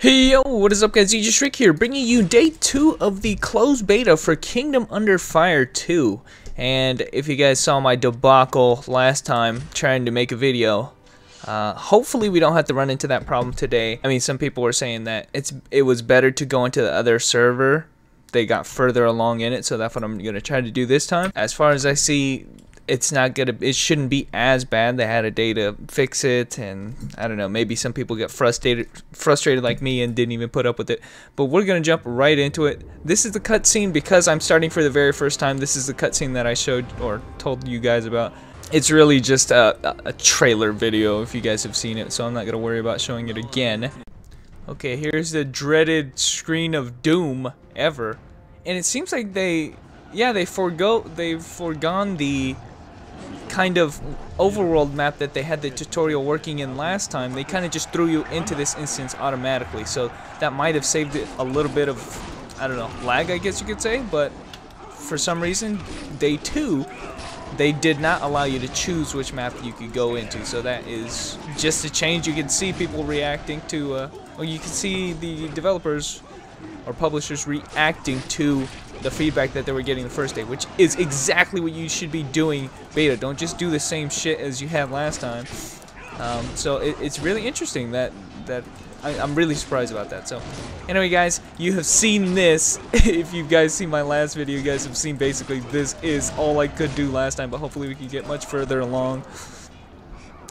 Hey yo, what is up guys, DJ Shriek here, bringing you day 2 of the closed beta for Kingdom Under Fire 2. And if you guys saw my debacle last time trying to make a video, hopefully we don't have to run into that problem today. I mean, some people were saying that it was better to go into the other server. They got further along in it, so that's what I'm going to try to do this time. As far as I see, it shouldn't be as bad. They had a day to fix it, and I don't know, maybe some people get frustrated like me and didn't even put up with it. But we're gonna jump right into it. This is the cutscene because I'm starting for the very first time. This is the cutscene that I showed or told you guys about. It's really just a trailer video if you guys have seen it, so I'm not gonna worry about showing it again. Okay, here's the dreaded screen of doom ever, and it seems like they've foregone the kind of overworld map that they had the tutorial working in last time. They kind of just threw you into this instance automatically, so that might have saved it a little bit of, I don't know, lag, I guess you could say. But for some reason, day 2, they did not allow you to choose which map you could go into, so that is just a change. You can see people reacting to, well, you can see the developers or publishers reacting to the feedback that they were getting the first day, which is exactly what you should be doing beta. Don't just do the same shit as you had last time. So it's really interesting that I'm really surprised about that. So anyway guys, you have seen this. If you guys seen my last video, you guys have seen basically this is all I could do last time, but hopefully we can get much further along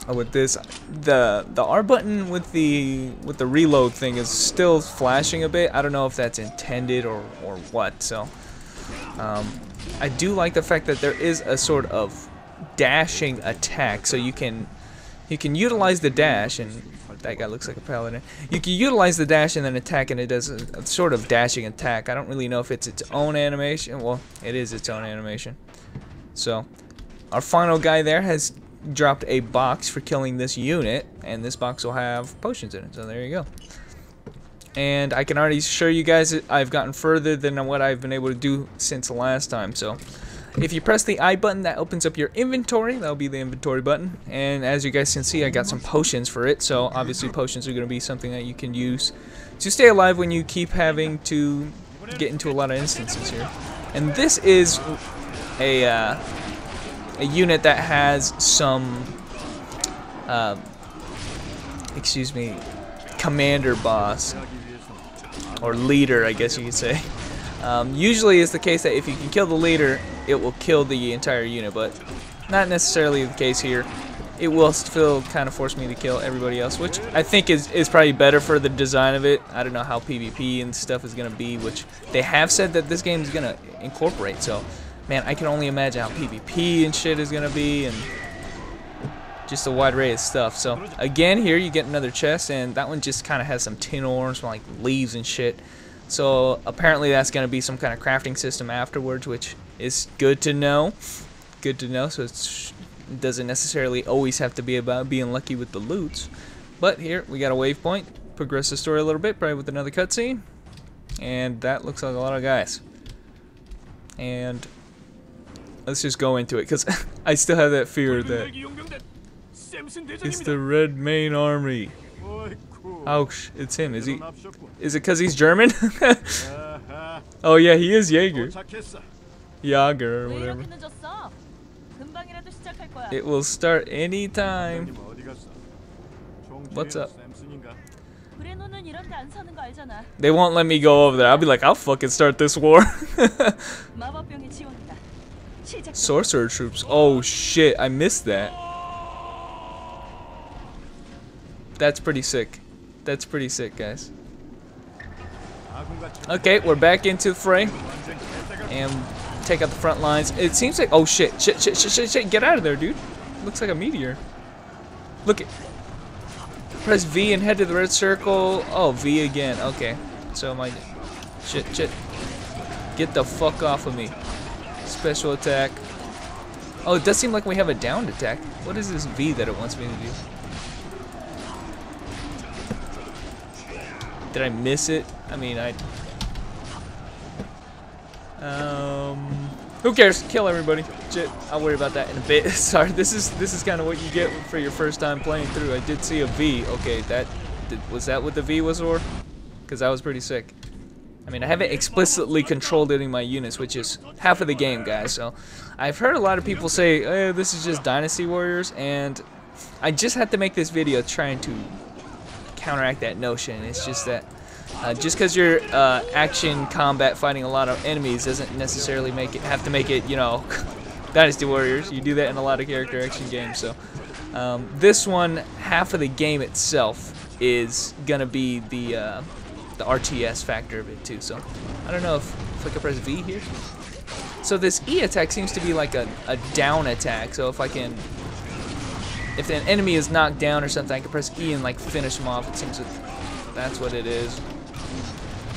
with this. The R button with the reload thing is still flashing a bit. I don't know if that's intended or what. So I do like the fact that there is a sort of dashing attack, so you can utilize the dash, and that guy looks like a paladin. You can utilize the dash and then attack, and it does a sort of dashing attack. I don't really know if it's its own animation. Well, it is its own animation. So our final guy there has dropped a box for killing this unit, and this box will have potions in it, so there you go. And I can already show you guys that I've gotten further than what I've been able to do since the last time. So if you press the I button, that opens up your inventory. That'll be the inventory button, and as you guys can see, I got some potions for it. So obviously potions are going to be something that you can use to stay alive when you keep having to get into a lot of instances here. And this is a unit that has some excuse me, commander boss or leader, I guess you could say. Usually it's the case that if you can kill the leader, it will kill the entire unit, but not necessarily the case here. It will still kind of force me to kill everybody else, which I think is probably better for the design of it. I don't know how PvP and stuff is going to be, which they have said that this game is going to incorporate, so man, I can only imagine how PvP and shit is going to be, and just a wide array of stuff. So again, here you get another chest, and that one just kind of has some tin ore, some like leaves and shit. So apparently that's going to be some kind of crafting system afterwards, which is good to know. Good to know, so it doesn't necessarily always have to be about being lucky with the loots. But here, we got a waypoint. Progress the story a little bit, probably with another cutscene. And that looks like a lot of guys. And let's just go into it, because I still have that fear that it's the Red Main Army. Ouch, it's him. Is it because he's German? Oh yeah, he is Jaeger. Jaeger or whatever. It will start anytime. What's up? They won't let me go over there. I'll be like, I'll fucking start this war. Sorcerer troops. Oh shit, I missed that. That's pretty sick. That's pretty sick, guys. Okay, we're back into the fray. And take out the front lines. It seems like, oh shit, shit, get out of there, dude. Looks like a meteor. Look it. Press V and head to the red circle. Oh, V again. Okay. So my shit. Get the fuck off of me. Special attack. Oh, it does seem like we have a downed attack. What is this V that it wants me to do? Did I miss it? I mean, who cares? Kill everybody. Shit, I'll worry about that in a bit. Sorry, this is kind of what you get for your first time playing through. I did see a V. Okay, was that what the V was for? because that was pretty sick. I mean, I haven't explicitly controlled any of my units, which is half of the game, guys. So I've heard a lot of people say, this is just Dynasty Warriors, and I just had to make this video trying to counteract that notion. It's just that just because you're action combat fighting a lot of enemies doesn't necessarily have to make it, you know, Dynasty Warriors. You do that in a lot of character action games. So this one, half of the game itself is gonna be the RTS factor of it too. So I don't know if I can press V here. So this E attack seems to be like a down attack. So if an enemy is knocked down or something, I can press E and like finish them off. It seems that that's what it is.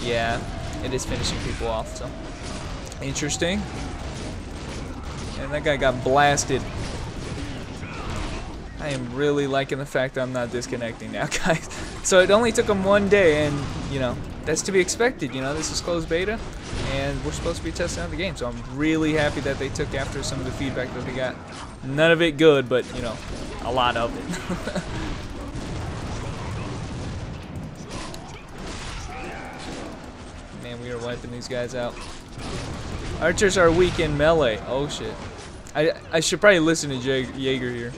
Yeah, it is finishing people off. So interesting. And that guy got blasted. I am really liking the fact that I'm not disconnecting now, guys. So it only took them 1 day, and you know, that's to be expected. You know, this is closed beta, and we're supposed to be testing out the game. So I'm really happy that they took after some of the feedback that they got. None of it good, but you know, a lot of it. Man, we are wiping these guys out. Archers are weak in melee. Oh shit. I should probably listen to Jaeger here.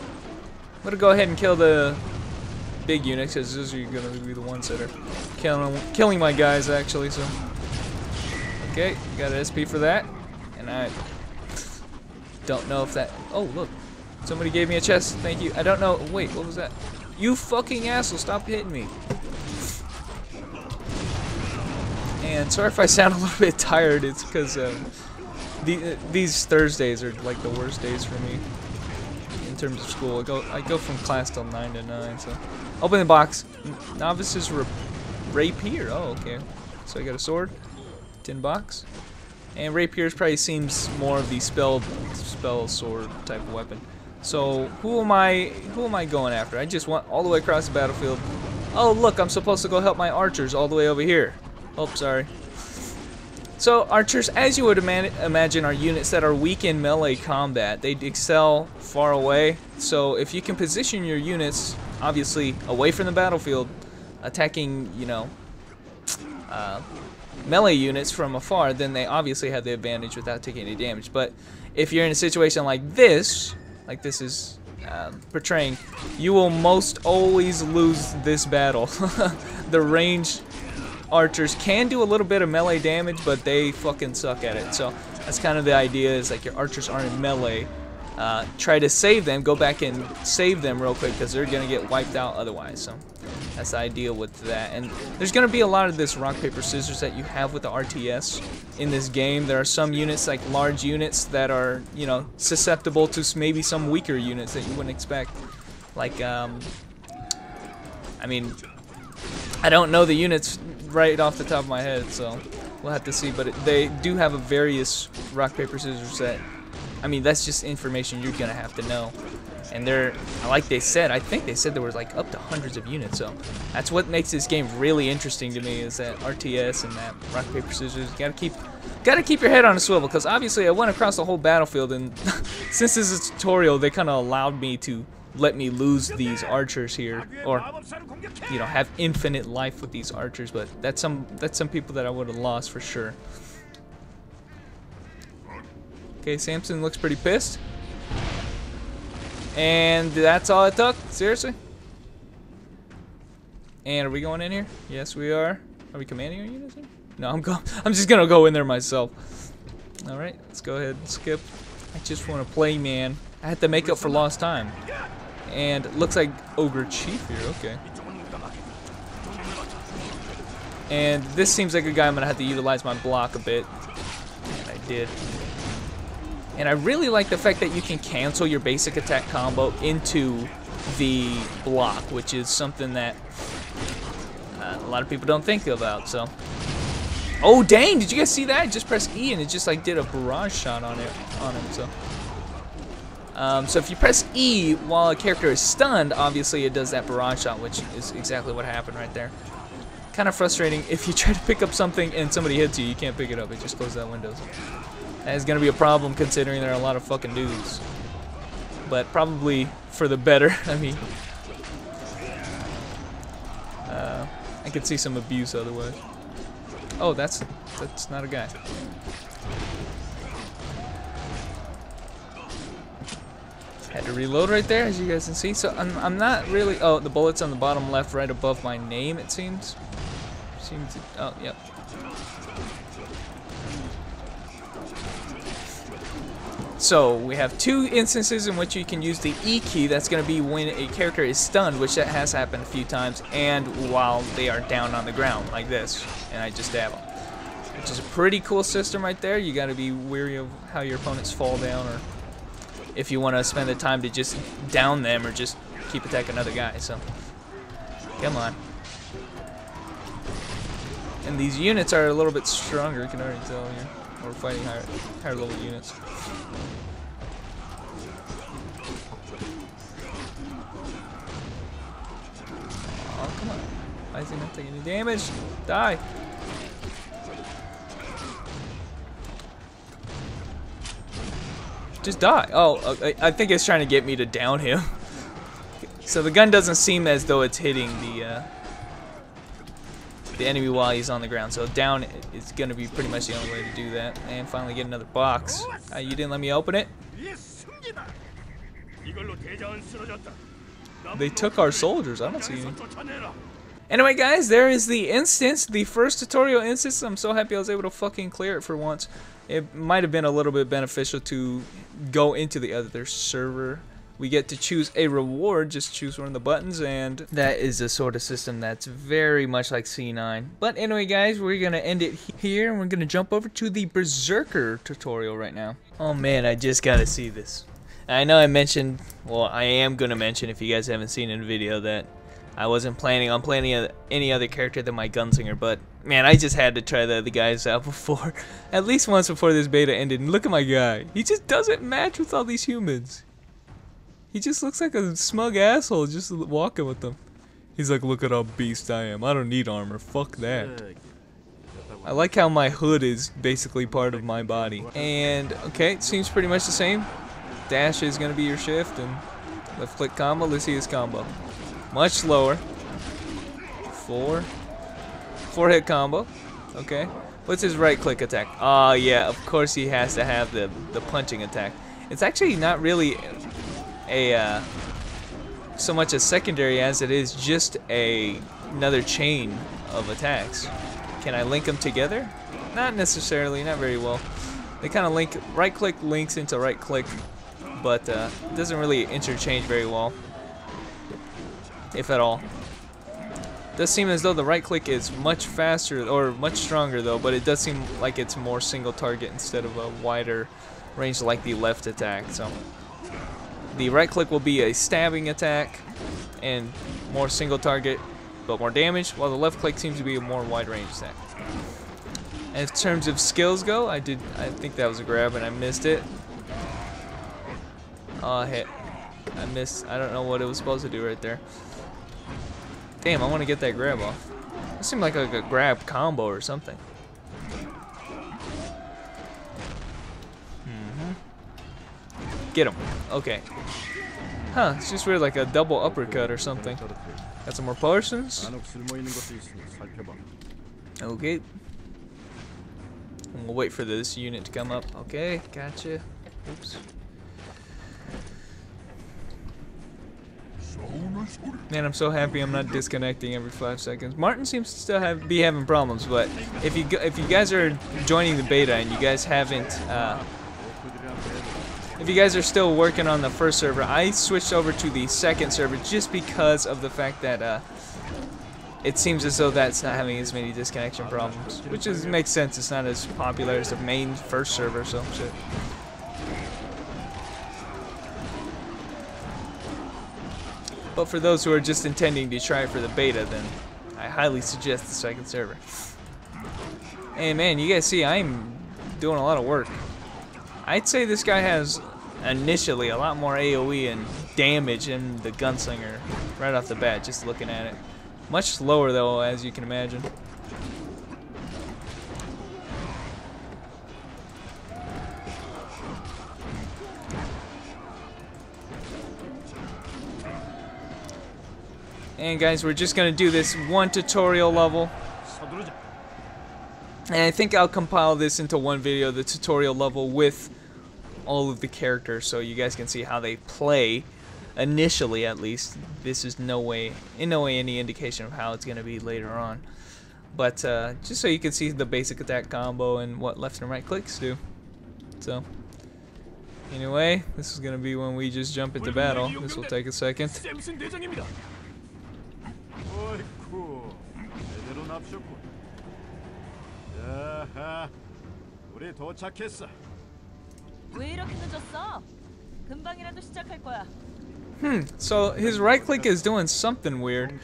I'm gonna go ahead and kill the big units, because those are gonna be the ones that are killing my guys actually. So okay, got an SP for that, and I don't know if that. Oh look, somebody gave me a chest. Thank you. I don't know. Wait, what was that? You fucking asshole! Stop hitting me. And sorry if I sound a little bit tired. It's because these Thursdays are like the worst days for me in terms of school. I go from class till 9 to 9. So open the box. Novice's rapier. Oh, okay. So I got a sword, tin box, and rapier probably seems more of the spell sword type of weapon. So who am I going after? I just went all the way across the battlefield. Oh look, I'm supposed to go help my archers all the way over here. Oh, sorry. So archers, as you would imagine, are units that are weak in melee combat. They excel far away. So if you can position your units, obviously, away from the battlefield, attacking, you know, melee units from afar, then they obviously have the advantage without taking any damage. But if you're in a situation like this is portraying, you will most always lose this battle. The range archers can do a little bit of melee damage, but they fucking suck at it. So that's kind of the idea, is like your archers aren't in melee. Try to save them, go back and save them real quick, because they're going to get wiped out otherwise. So that's the idea with that. And there's going to be a lot of this rock, paper, scissors that you have with the RTS in this game. There are some units, like large units, that are, you know, susceptible to maybe some weaker units that you wouldn't expect. Like, I mean, I don't know the units right off the top of my head, so we'll have to see. But they do have a various rock, paper, scissors that, I mean, that's just information you're gonna have to know. And they're, like they said, I think they said there was like up to hundreds of units. So that's what makes this game really interesting to me, is that RTS and that rock, paper, scissors. You gotta keep your head on a swivel, because obviously I went across the whole battlefield, and since this is a tutorial, they kind of allowed me to let me lose these archers here, or you know, have infinite life with these archers. But that's some people that I would have lost for sure. Okay, Samson looks pretty pissed, and that's all it took. Seriously. And are we going in here? Yes, we are. Are we commanding our units here? No, I'm just gonna go in there myself. All right, let's go ahead and skip. I just want to play, man. I had to make up for lost time. And it looks like Ogre Chief here, okay. And this seems like a guy I'm going to have to utilize my block a bit. And I did. And I really like the fact that you can cancel your basic attack combo into the block, which is something that a lot of people don't think about, so. Oh, dang, did you guys see that? Just press E and it just like did a barrage shot on him, so. So if you press E while a character is stunned, obviously it does that barrage shot, which is exactly what happened right there. Kind of frustrating. If you try to pick up something and somebody hits you, you can't pick it up. It just closes that window. That is going to be a problem, considering there are a lot of fucking dudes. But probably for the better. I mean, I could see some abuse otherwise. Oh, that's not a guy. Had to reload right there, as you guys can see. So I'm not really. Oh, the bullet's on the bottom left, right above my name. It seems. Oh, yep. So we have two instances in which you can use the E key. That's going to be when a character is stunned, which that has happened a few times, and while they are down on the ground like this, and I just dab them. Which is a pretty cool system right there. You got to be wary of how your opponents fall down, or if you want to spend the time to just down them or just keep attacking another guy. So come on. And these units are a little bit stronger. You can already tell here. We're fighting higher level units. Oh, come on. Why is he not taking any damage? Die. Just die. Oh, I think it's trying to get me to down him. So the gun doesn't seem as though it's hitting the enemy while he's on the ground. So down is going to be pretty much the only way to do that. And finally get another box. You didn't let me open it? They took our soldiers. I don't see any. Anyway, guys, there is the instance. The first tutorial instance. I'm so happy I was able to fucking clear it for once. It might have been a little bit beneficial to go into the other server. We get to choose a reward, just choose one of the buttons, and that is a sort of system that's very much like C9. But anyway, guys, we're going to end it here, and we're going to jump over to the Berserker tutorial right now. Oh man, I just got to see this. I know I mentioned, well, I am going to mention, if you guys haven't seen in the video, that I wasn't planning on playing any other character than my Gunslinger, but man, I just had to try the other guys out before, at least once before this beta ended. And look at my guy. He just doesn't match with all these humans. He just looks like a smug asshole just walking with them. He's like, look at how beast I am. I don't need armor. Fuck that. I like how my hood is basically part of my body. And, okay, it seems pretty much the same. Dash is going to be your shift, and left click combo. Let's see his combo. Much slower. Four hit combo. Okay. What's his right click attack? Oh, yeah, of course he has to have the punching attack. It's actually not really so much a secondary as it is just another chain of attacks. Can I link them together? Not necessarily, not very well. They kind of link, right click links into right click, but it doesn't really interchange very well, if at all. It does seem as though the right click is much faster, or much stronger though, but it does seem like it's more single target instead of a wider range like the left attack. So the right click will be a stabbing attack and more single target but more damage, while the left click seems to be a more wide range attack. And in terms of skills go, I think that was a grab and I missed it. Oh, hit. I missed. I don't know what it was supposed to do right there. Damn, I want to get that grab off. It seemed like a grab combo or something. Get him. Okay. Huh, it's just weird, like a double uppercut or something. Got some more potions. Okay. And we'll wait for this unit to come up. Okay, gotcha. Oops. Man, I'm so happy I'm not disconnecting every 5 seconds. Martin seems to still be having problems, but if you guys are joining the beta and you guys haven't, if you guys are still working on the first server, I switched over to the second server just because of the fact that it seems as though that's not having as many disconnection problems, which makes sense. It's not as popular as the main first server, so shit. But for those who are just intending to try for the beta, then I highly suggest the second server. And man, you guys see I'm doing a lot of work. I'd say this guy has initially a lot more AoE and damage than the Gunslinger right off the bat, just looking at it. Much slower though, as you can imagine. And guys, we're just gonna do this one tutorial level. And I think I'll compile this into one video, the tutorial level with all of the characters, so you guys can see how they play initially, at least. This is in no way any indication of how it's gonna be later on. But just so you can see the basic attack combo and what left and right clicks do. So anyway, this is gonna be when we just jump into battle. This will take a second. So his right click is doing something weird.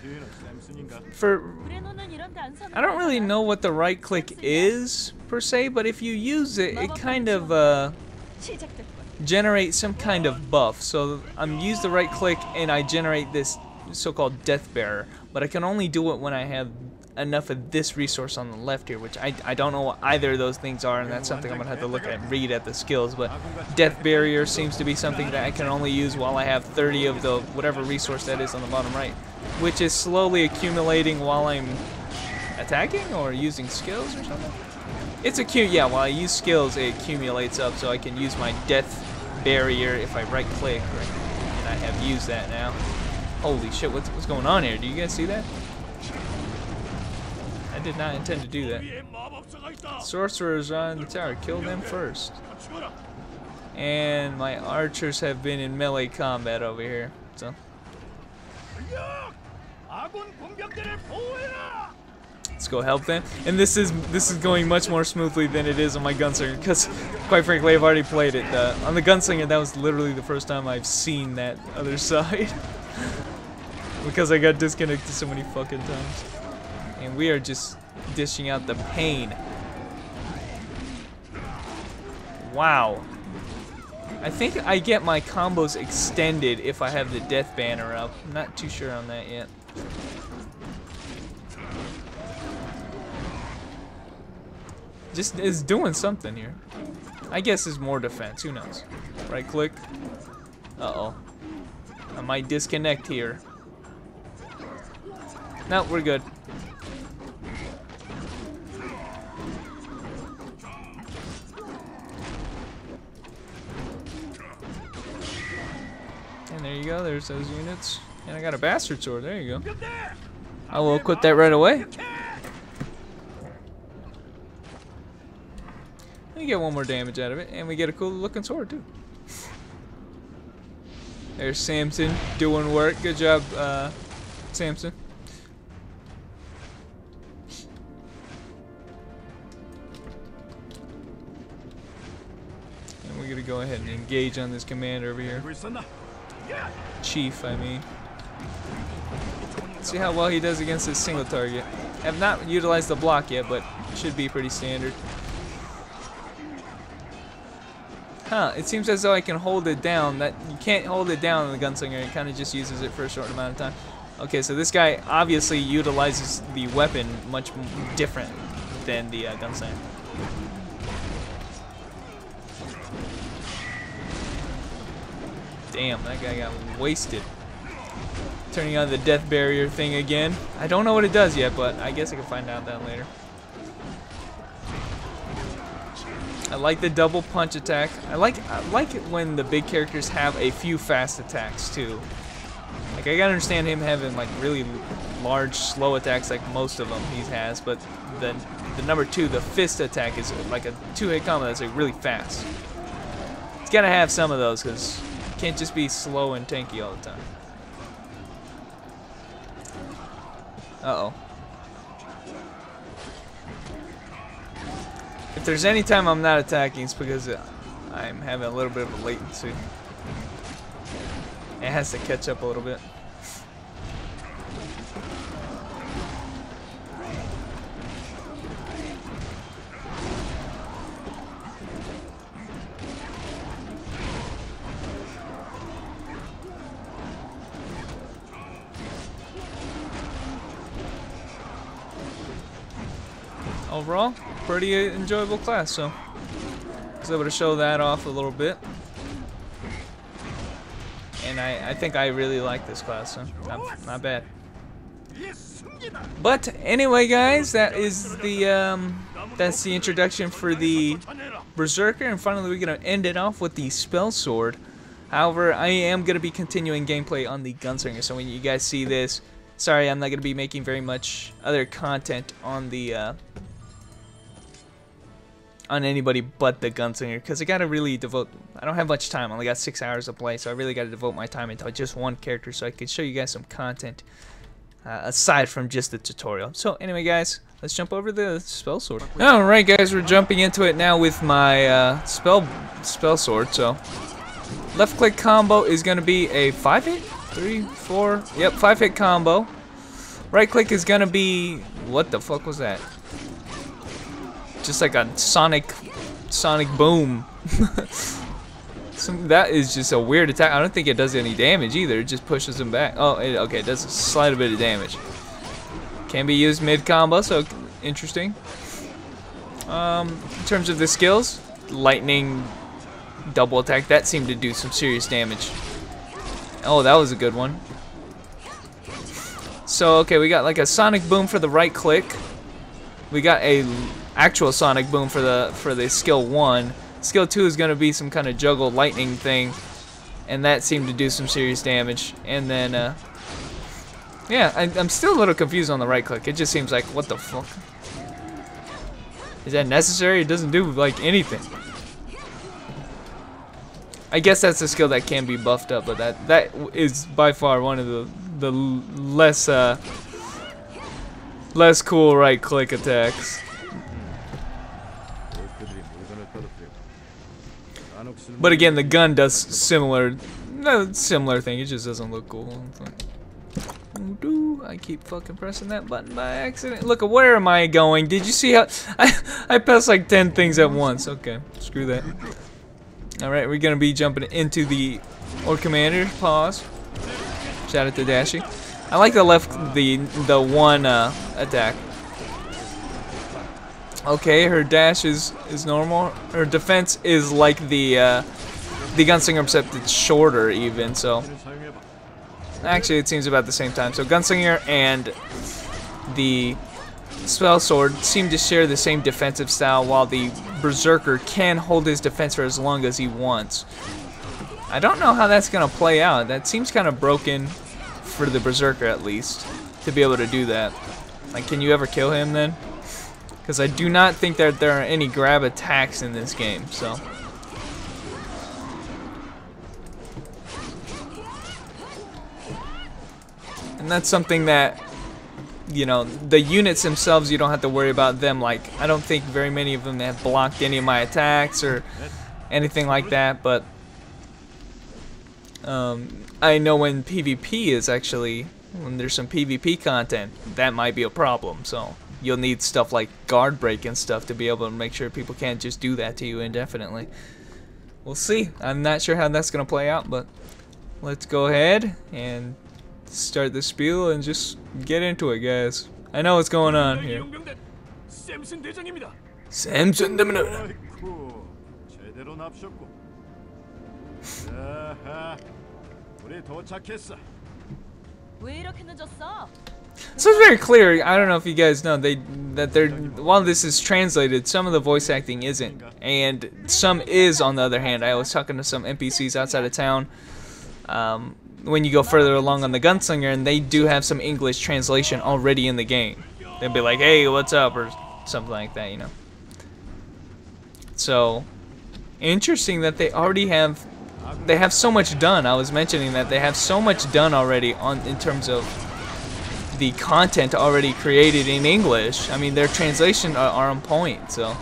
I don't really know what the right click is per se, but if you use it, it kind of generates some kind of buff. So I'm use the right click and I generate this so-called death bearer, but I can only do it when I have enough of this resource on the left here, which I don't know what either of those things are, and that's something I'm gonna have to look at and read at the skills. But death barrier seems to be something that I can only use while I have 30 of the whatever resource that is on the bottom right, which is slowly accumulating while I'm attacking or using skills or something. It's yeah, while I use skills it accumulates up, so I can use my death barrier if I right click, right? And I have used that now. Holy shit, what's going on here? Do you guys see that? I did not intend to do that. Sorcerers on the tower, kill them first. And my archers have been in melee combat over here, so let's go help them. And this is going much more smoothly than it is on my Gunslinger, because quite frankly I've already played it. On the Gunslinger, that was literally the first time I've seen that other side. Because I got disconnected so many fucking times. And we are just dishing out the pain. Wow. I think I get my combos extended if I have the death banner up. I'm not too sure on that yet. Just is doing something here. I guess it's more defense. Who knows? Right click. Uh-oh. I might disconnect here. No, we're good. And there you go, there's those units. And I got a bastard sword, there you go. I will equip that right away. We get one more damage out of it, and we get a cool looking sword too. There's Samson doing work. Good job, Samson. And we're gonna go ahead and engage on this commander over here. Chief, I mean. See how well he does against this single target. Have not utilized the block yet, but should be pretty standard. Huh, it seems as though I can hold it down. That you can't hold it down in the Gunslinger. It kind of just uses it for a short amount of time. Okay, so this guy obviously utilizes the weapon much different than the Gunslinger. Damn, that guy got wasted. Turning on the death barrier thing again. I don't know what it does yet, but I guess I can find out that later. I like the double punch attack. I like it when the big characters have a few fast attacks too. Like I gotta understand him having like really large slow attacks like most of them he has, but the number 2, the fist attack, is like a 2-hit combo that's like really fast. It's gotta have some of those because it can't just be slow and tanky all the time. Uh-oh. If there's any time I'm not attacking, it's because I'm having a little bit of a latency. It has to catch up a little bit. Overall, pretty enjoyable class, so I was able to show that off a little bit. And I think I really like this class, so not bad. But anyway, guys, that is that's the introduction for the Berserker, and finally we're gonna end it off with the Spell Sword. However, I am gonna be continuing gameplay on the Gunslinger, so when you guys see this, sorry, I'm not gonna be making very much other content on the on anybody but the Gunslinger, because I gotta really devote. I don't have much time. I only got 6 hours to play, so I really gotta devote my time into just one character, so I could show you guys some content aside from just the tutorial. So anyway, guys, let's jump over the Spell Sword. Alright, guys, we're jumping into it now with my spell sword. So left click combo is gonna be a 5-hit, 3, 4, yep, 5-hit combo. Right click is gonna be, what the fuck was that? Just like a sonic boom. That is just a weird attack. I don't think it does any damage either. It just pushes them back. Oh, okay, it does a slight bit of damage. Can be used mid combo, so interesting. In terms of the skills, lightning, double attack, that seemed to do some serious damage. Oh, that was a good one. So okay, we got like a sonic boom for the right click. We got a actual sonic boom for the skill 1. Skill 2 is going to be some kind of juggle lightning thing, and that seemed to do some serious damage. And then, yeah, I'm still a little confused on the right click. It just seems like, what the fuck? Is that necessary? It doesn't do, like, anything. I guess that's a skill that can be buffed up, but that is by far one of the less cool right click attacks. But again, the gun does similar thing. It just doesn't look cool. I keep fucking pressing that button by accident. Look, where am I going? Did you see how I pressed like 10 things at once? Okay, screw that. All right, we're gonna be jumping into the Orc Commander. Pause. Shout out to Dashi. I like the one attack. Okay, her dash is normal. Her defense is like the Gunslinger, except it's shorter even. So actually, it seems about the same time. So Gunslinger and the Spell Sword seem to share the same defensive style, while the Berserker can hold his defense for as long as he wants. I don't know how that's gonna play out. That seems kind of broken for the Berserker, at least, to be able to do that. Like, can you ever kill him then? Because I do not think that there are any grab attacks in this game, so. And that's something that, you know, the units themselves, you don't have to worry about them. Like, I don't think very many of them have blocked any of my attacks or anything like that, but I know when PvP is actually, when there's some PvP content, that might be a problem, so. You'll need stuff like guard break and stuff to be able to make sure people can't just do that to you indefinitely. We'll see. I'm not sure how that's going to play out, but let's go ahead and start the spiel and just get into it, guys. I know what's going on here. Samson 대장입니다. So it's very clear. I don't know if you guys know while this is translated, some of the voice acting isn't, and some is. On the other hand, I was talking to some NPCs outside of town when you go further along on the Gunslinger, and they do have some English translation already in the game. They'll be like, "Hey, what's up?" or something like that, you know. So interesting that they already have. They have so much done. I was mentioning that they have so much done already in terms of the content already created in English. I mean, their translation are on point. So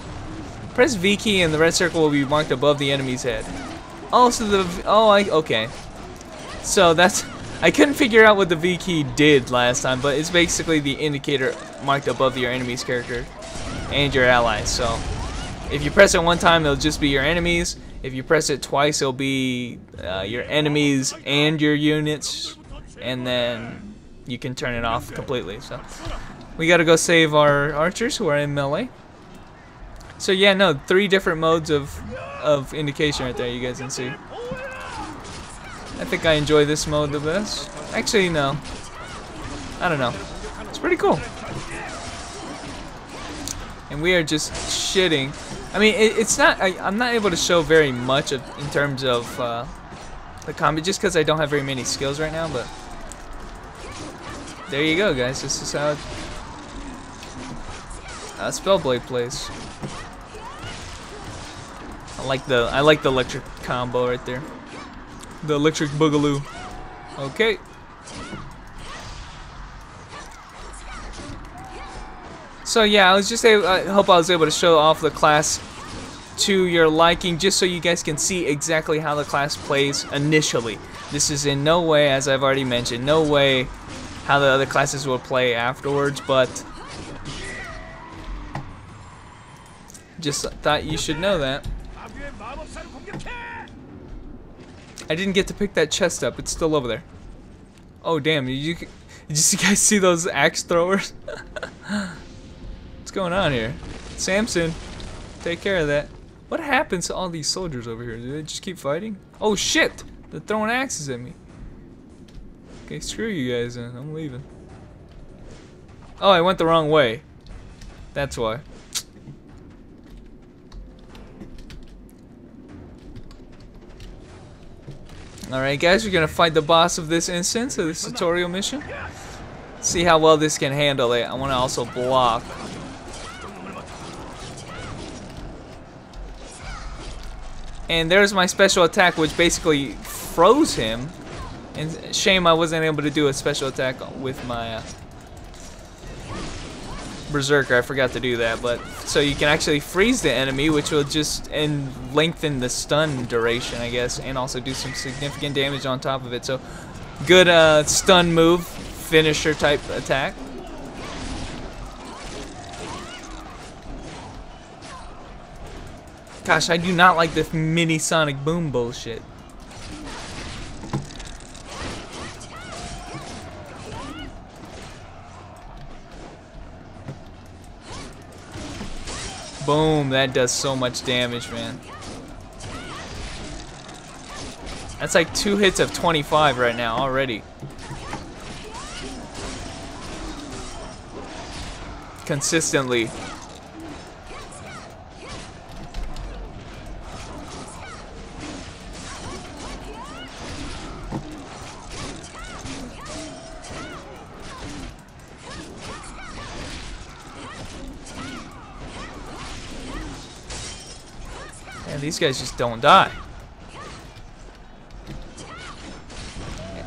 press V key and the red circle will be marked above the enemy's head. Oh, so okay. So that's, I couldn't figure out what the V key did last time, but it's basically the indicator marked above your enemy's character and your allies. So if you press it one time, it'll just be your enemies. If you press it twice, it'll be your enemies and your units, and then you can turn it off completely. So we gotta go save our archers who are in melee. So yeah, no, 3 different modes of indication right there, you guys can see. I think I enjoy this mode the best. Actually, no. I don't know. It's pretty cool. And we are just shitting. I mean, it's not. I'm not able to show very much in terms of the combat, just because I don't have very many skills right now. But there you go, guys. This is how Spellblade plays. I like the electric combo right there. The electric boogaloo. Okay. So yeah, I hope I was able to show off the class to your liking, just so you guys can see exactly how the class plays initially. This is in no way, as I've already mentioned, no way how the other classes will play afterwards, but just thought you should know that. I didn't get to pick that chest up. It's still over there. Oh damn! Did you guys see those axe throwers? What's going on here? Samson, take care of that. What happens to all these soldiers over here? Do they just keep fighting? Oh shit! They're throwing axes at me. Okay, screw you guys then. I'm leaving. Oh, I went the wrong way. That's why. Alright guys, we're gonna fight the boss of this instance, of this tutorial mission. See how well this can handle it. I wanna also block. And there's my special attack, which basically froze him. And shame I wasn't able to do a special attack with my Berserker. I forgot to do that, but so you can actually freeze the enemy, which will just lengthen the stun duration, I guess, and also do some significant damage on top of it. So good stun move, finisher type attack. Gosh, I do not like this mini sonic boom bullshit. Boom, that does so much damage, man. That's like 2 hits of 25 right now already. Consistently. And these guys just don't die.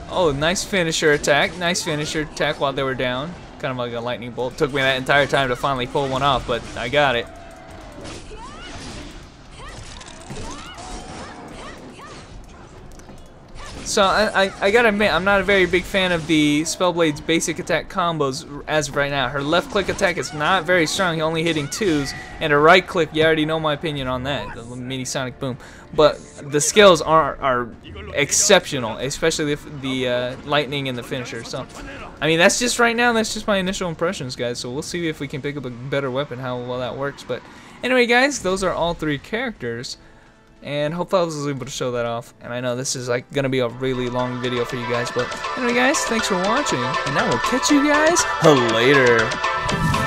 Oh, nice finisher attack. Nice finisher attack while they were down. Kind of like a lightning bolt. Took me that entire time to finally pull one off, but I got it. So I gotta admit, I'm not a very big fan of the Spellblade's basic attack combos as of right now. Her left click attack is not very strong, only hitting 2s, and her right click, you already know my opinion on that, the mini sonic boom. But the skills are exceptional, especially the lightning and the finisher. So, I mean, that's just right now, that's just my initial impressions, guys. So we'll see if we can pick up a better weapon, how well that works. But anyway, guys, those are all 3 characters. And hopefully I was able to show that off. And I know this is like gonna be a really long video for you guys. But anyway guys, thanks for watching. And I will catch you guys later.